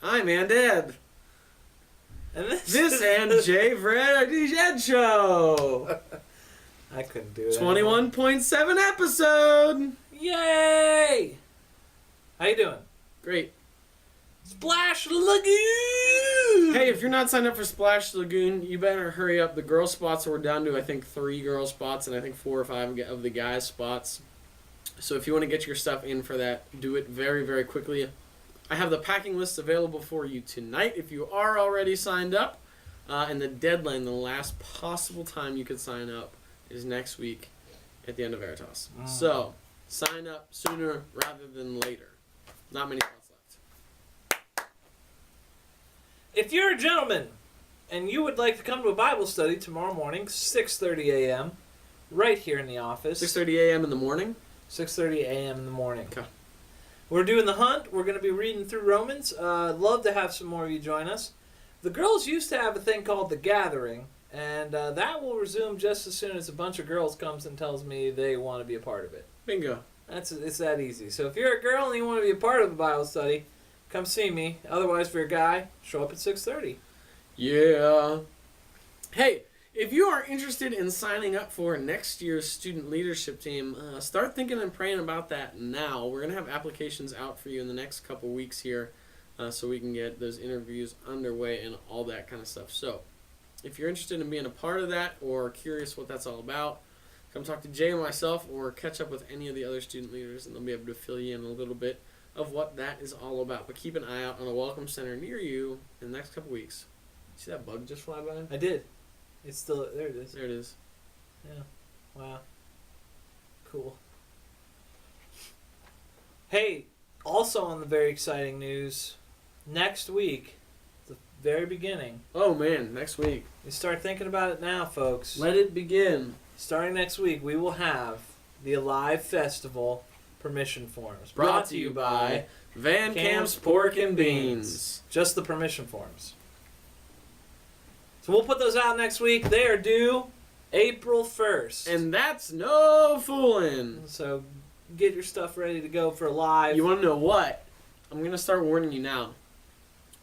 I'm Anded. And This and Jay Freddy Jed Show. I couldn't do it. 21.7 episode. Yay! How you doing? Great. Splash Lagoon! Hey, if you're not signed up for Splash Lagoon, you better hurry up. The girl spots are down to, I think, 3 girl spots and I think 4 or 5 of the guys spots. So if you want to get your stuff in for that, do it very, very quickly. I have the packing list available for you tonight if you are already signed up. And the deadline, the last possible time you could sign up, is next week at the end of Veritas. So, sign up sooner rather than later. Not many spots left. If you're a gentleman and you would like to come to a Bible study tomorrow morning, 6:30 a.m., right here in the office. 6:30 a.m. in the morning? 6:30 a.m. in the morning. Okay. We're doing the hunt. We're going to be reading through Romans. Love to have some more of you join us. The girls used to have a thing called The Gathering, and that will resume just as soon as a bunch of girls comes and tells me they want to be a part of it. Bingo. It's that easy. So if you're a girl and you want to be a part of a Bible study, come see me. Otherwise, if you're a guy, show up at 6:30. Yeah. Hey, if you are interested in signing up for next year's student leadership team, start thinking and praying about that now. We're going to have applications out for you in the next couple weeks here so we can get those interviews underway and all that kind of stuff. So if you're interested in being a part of that or curious what that's all about, come talk to Jay and myself or catch up with any of the other student leaders and they'll be able to fill you in a little bit of what that is all about. But keep an eye out on a welcome center near you in the next couple weeks. See that bug just fly by? I did. It's still... There it is. There it is. Yeah. Wow. Cool. Hey, also on the very exciting news, next week, the very beginning... Oh, man, next week. You start thinking about it now, folks. Let it begin. Starting next week, we will have the Alive Festival permission forms. Brought to you by Van Camp's Pork and Beans. Just the permission forms. So we'll put those out next week. They are due April 1st. And that's no fooling. So get your stuff ready to go for Alive. You want to know what? I'm going to start warning you now.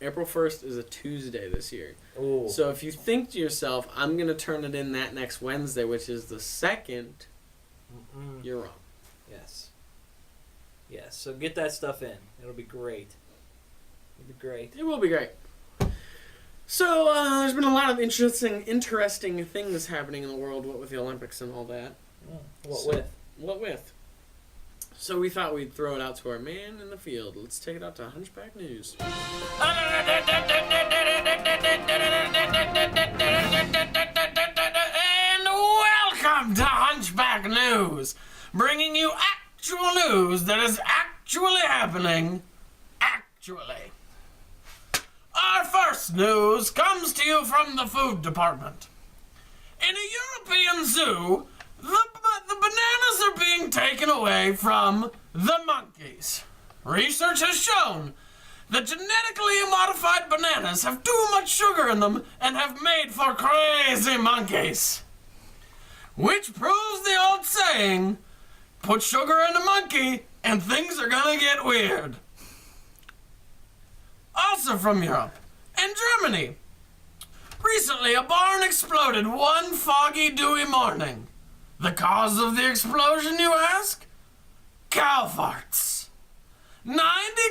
April 1st is a Tuesday this year. Ooh. So if you think to yourself, I'm going to turn it in that next Wednesday, which is the 2nd, you're wrong. Yes. Yes, so get that stuff in. It'll be great. It'll be great. It will be great. So, there's been a lot of interesting things happening in the world, what with the Olympics and all that. What with? So we thought we'd throw it out to our man in the field. Let's take it out to Hunchback News. And welcome to Hunchback News, bringing you actual news that is actually happening, actually. Our first news comes to you from the food department. In a European zoo, the bananas are being taken away from the monkeys. Research has shown that genetically modified bananas have too much sugar in them and have made for crazy monkeys. Which proves the old saying, put sugar in a monkey and things are gonna get weird. Also from Europe and Germany. Recently, a barn exploded one foggy, dewy morning. The cause of the explosion, you ask? Cow farts. 90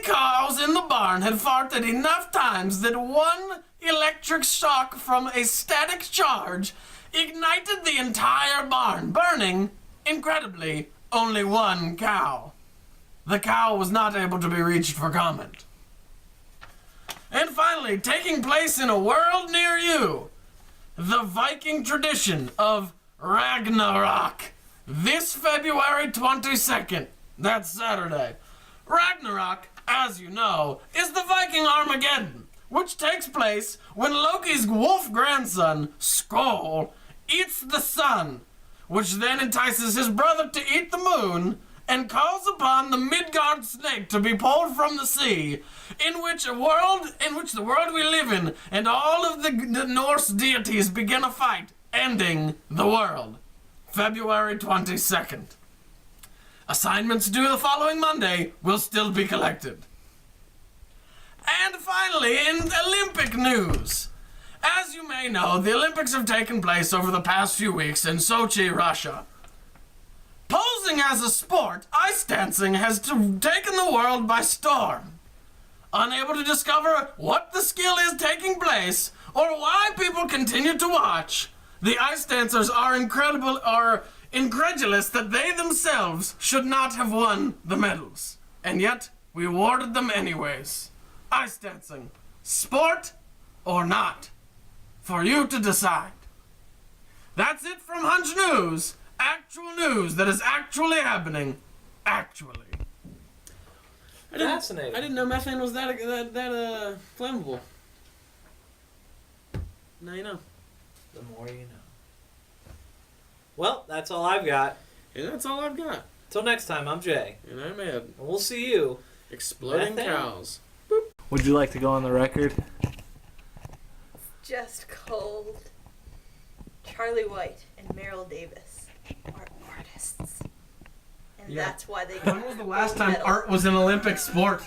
cows in the barn had farted enough times that one electric shock from a static charge ignited the entire barn, burning, incredibly, only one cow. The cow was not able to be reached for comment. And finally, taking place in a world near you, the Viking tradition of Ragnarok. This February 22nd, that's Saturday. Ragnarok, as you know, is the Viking Armageddon, which takes place when Loki's wolf grandson, Skoll, eats the sun, which then entices his brother to eat the moon, and calls upon the Midgard snake to be pulled from the sea, in which the world we live in and all of the Norse deities begin a fight, ending the world. February 22nd. Assignments due the following Monday will still be collected. And finally, in Olympic news. As you may know, the Olympics have taken place over the past few weeks in Sochi, Russia. Posing as a sport, ice dancing has taken the world by storm. Unable to discover what the skill is taking place or why people continue to watch, the ice dancers are incredulous that they themselves should not have won the medals. And yet, we awarded them anyways. Ice dancing, sport or not, for you to decide. That's it from Hunch News. Actual news that is actually happening. Actually. Fascinating. I didn't know methane was that flammable. Now you know. The more you know. Well, that's all I've got. And that's all I've got. Till next time, I'm Jay. And I'm Ed. And we'll see you. Exploding Methane. cows. Would you like to go on the record? Just cold. Charlie White and Meryl Davis are artists. And Yeah. that's why they When was the last time medal. art was an Olympic sport?